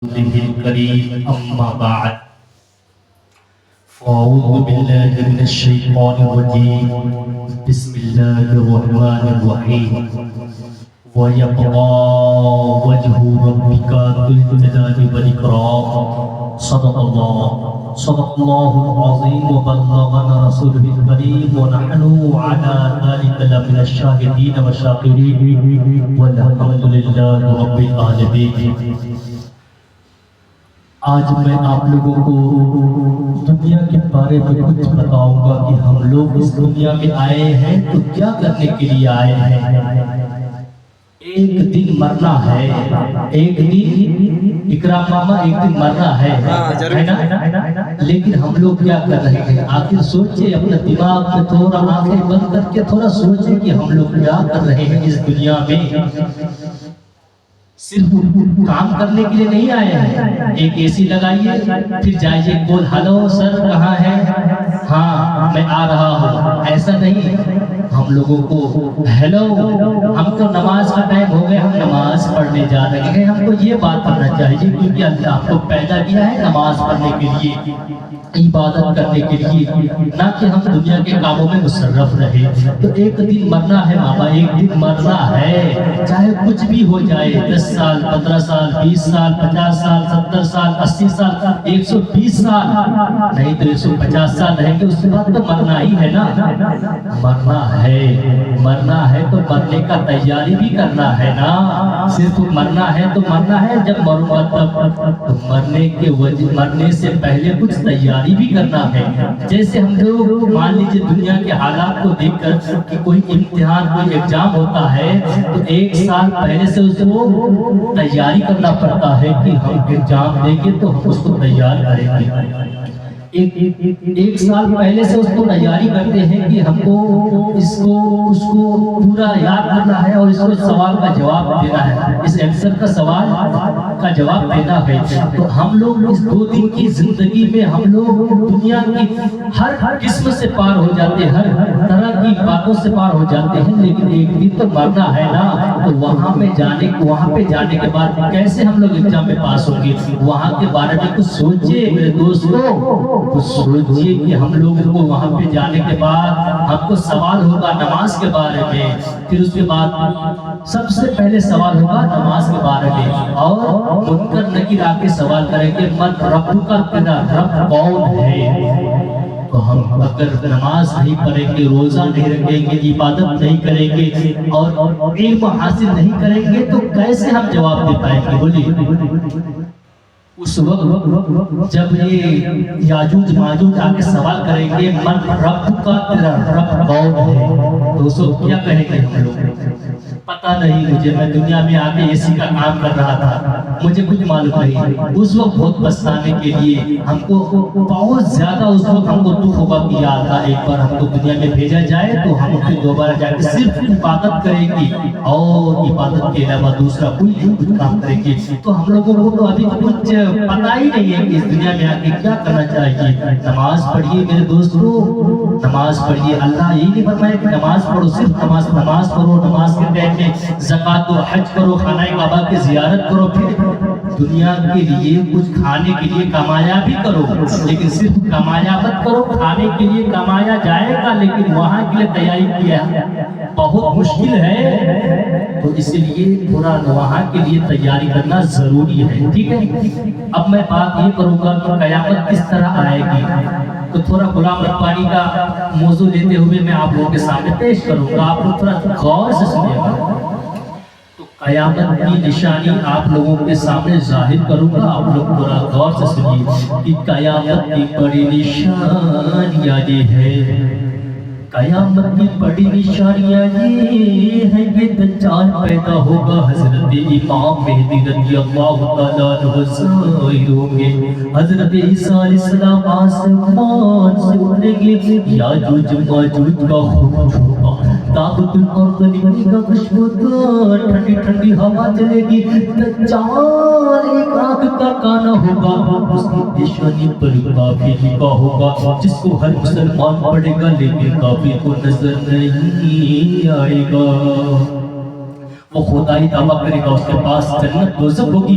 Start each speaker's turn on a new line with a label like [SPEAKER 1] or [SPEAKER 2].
[SPEAKER 1] الكريم أما بعد فأعوذ بالله من الشيطان الرجيم بسم الله الرحمن الرحيم ويبقى وجه ربك ذو الجلال والإكرام صدق الله العظيم وبلغنا رسوله الكريم ونحن على ذلك لمن الشاهدين والشاكرين والحمد لله رب العالمين۔ آج میں آپ لوگوں کو دنیا کے بارے میں کچھ بتاؤں گا کہ ہم لوگ اس دنیا میں آئے ہیں تو کیا کرنے کے لیے آئے ہیں۔ ایک دن مرنا ہے، ایک دن اکرام ماما ایک دن مرنا ہے نا، لیکن ہم لوگ کیا کر رہے ہیں؟ آخر سوچے، اپنا دماغ میں تھوڑا آنکھیں بند کر کے تھوڑا سوچے کہ ہم لوگ کیا کر رہے ہیں اس دنیا میں۔ صرف کام کرنے کے لیے نہیں آئے ہیں۔ ایک اے سی لگائیے پھر جائیے کول، ہلو سر کہاں ہے؟ ہاں میں آ رہا ہوں، ایسا نہیں۔ ہم لوگوں کو ہیلو، ہم کو نماز کا ٹائم ہو گیا، ہم نماز پڑھنے جا رہے ہیں۔ ہم کو یہ بات کرنا چاہیے کیونکہ اللہ آپ کو پیدا کیا ہے نماز پڑھنے کے لیے، عبادت کرنے کے لیے، نہ کہ ہم دنیا کے کاموں میں مصرف رہے۔ تو ایک دن مرنا ہے بابا، ایک دن مرنا ہے، چاہے کچھ بھی ہو جائے، 10 سال 15 سال 20 سال 50 سال 70 سال 80 سال 120 سال نہیں تو 150 سال رہیں گے، اس کے بعد تو مرنا ہی ہے نا۔ مرنا ہے تو مرنے کا تیاری بھی کرنا ہے نا۔ صرف مرنا ہے تو مرنا ہے، جب مروں گا تب مرنے سے پہلے کچھ تیاری بھی کرنا ہے۔ جیسے ہم لوگ مان لیجیے دنیا کے حالات کو دیکھ کر کہ کوئی امتحان کوئی ایگزام ہوتا ہے تو 1 سال پہلے سے اس کو تیاری کرنا پڑتا ہے کہ ہم ایگزام دیں گے تو ہم اس کو تیار کریں گے۔ ایک سال پہلے سے اس کو تیاری کرتے ہیں کہ ہم کو اس کو پورا یاد کرنا ہے اور اس کو سوال کا جواب دینا ہے، اس آنسر کا سوال کا جواب دینا ہے۔ تو ہم لوگ اس 2 دن کی زندگی میں ہم لوگ دنیا کی ہر قسم سے پار ہو جاتے ہیں، ہر طرح کی باتوں سے پار ہو جاتے ہیں، لیکن ایک دن تو مرنا ہے نا۔ تو وہاں پہ جانے کے بعد کیسے ہم لوگ ایگزام میں پاس ہوں گے؟ وہاں کے بارے میں کچھ سوچئے میرے دوستوں، کچھ سوچئے کہ ہم لوگوں کو وہاں پہ جانے کے بعد ہم کو سوال ہوگا نماز کے بارے میں، پھر اس کے بعد سب سے پہلے سوال ہوگا نماز کے بارے میں، اور منکر نکیر آ کے سوال کریں گے من ربک، تیرا رب کون ہے؟ تو ہم اگر نماز نہیں پڑھیں گے، روزہ نہیں رکھیں گے، عبادت نہیں کریں گے اور علم حاصل نہیں کریں گے تو کیسے ہم جواب دے پائیں گے؟ بولیے۔ اس وقت جب یہ یاجوج ماجوج آ کے سوال کریں گے من ربک، تیرا رب کون ہے، تو اس وقت کیا کہیں گے ہم لوگ؟ پتہ نہیں مجھے، میں دنیا میں آ کے اے سی کا کام کر رہا تھا، مجھے کچھ معلوم نہیں۔ اس وقت بہت پچھتانے کے لیے ہم کو بہت زیادہ اس وقت ہم کو دکھ ہوگا کہ یا اللہ ایک بار ہم کو دنیا میں بھیجا جائے تو ہم پھر دوبارہ جا کے صرف عبادت کریں گے اور عبادت کے علاوہ دوسرا کوئی کچھ کام کریں گے۔ تو ہم لوگوں کو تو ابھی کچھ پتہ ہی نہیں ہے کہ اس دنیا میں آ کے کیا کرنا چاہیے۔ نماز پڑھیے میرے دوستو، نماز پڑھیے۔ اللہ یہی نہیں فرمایا کہ نماز پڑھو، صرف نماز پڑھو، نماز کے ٹائم میں زکوٰۃ و حج کرو، خانہ کعبہ کی زیارت کرو، پھر دنیا کے لیے کچھ کھانے کے لیے کمایا بھی کرو، لیکن صرف کمایا مت کرو۔ کھانے کے لیے کمایا جائے گا لیکن وہاں کے لیے تیاری کیا بہت مشکل ہے، تو اس لیے تھوڑا وہاں کے لیے تیاری کرنا ضروری ہے، ٹھیک ہے۔ اب میں بات یہ کروں گا کہ قیامت کس طرح آئے گی، تو تھوڑا غلام ربانی کا موضوع لیتے ہوئے میں آپ لوگوں کے سامنے پیش کروں گا، آپ لوگ تھوڑا غور سے سنیے گا۔ تو قیامت کی نشانی آپ لوگوں کے سامنے ظاہر کروں گا، آپ لوگ تھوڑا غور سے سنیے کہ قیامت کی بڑی نشانیاں یہ ہے، قیامت کی بڑی نشانیاں یہ ہے کہ دجال پیدا ہوگا، حضرت امام مہدی رضی اللہ تعالیٰ عنہ ظاہر ہوں گے، حضرت عیسیٰ علیہ السلام آسمان سے اتریں گے، یاجوج ماجوج کا خروج ہوگا، دعوت الارض نکلے گا، خوشبودار ٹھنڈی ٹھنڈی ہوا چلے گی، دجال ایک آنکھ کا کانا ہوگا، اس کی نشانی پر کافی لکھا ہوگا جس کو ہر مسلمان پڑھے گا لیکن کافی کو نظر نہیں آئے گا۔ وہ خدائی دعویٰ کرے گا، اس کے پاس جنت دوزخ ہوگی،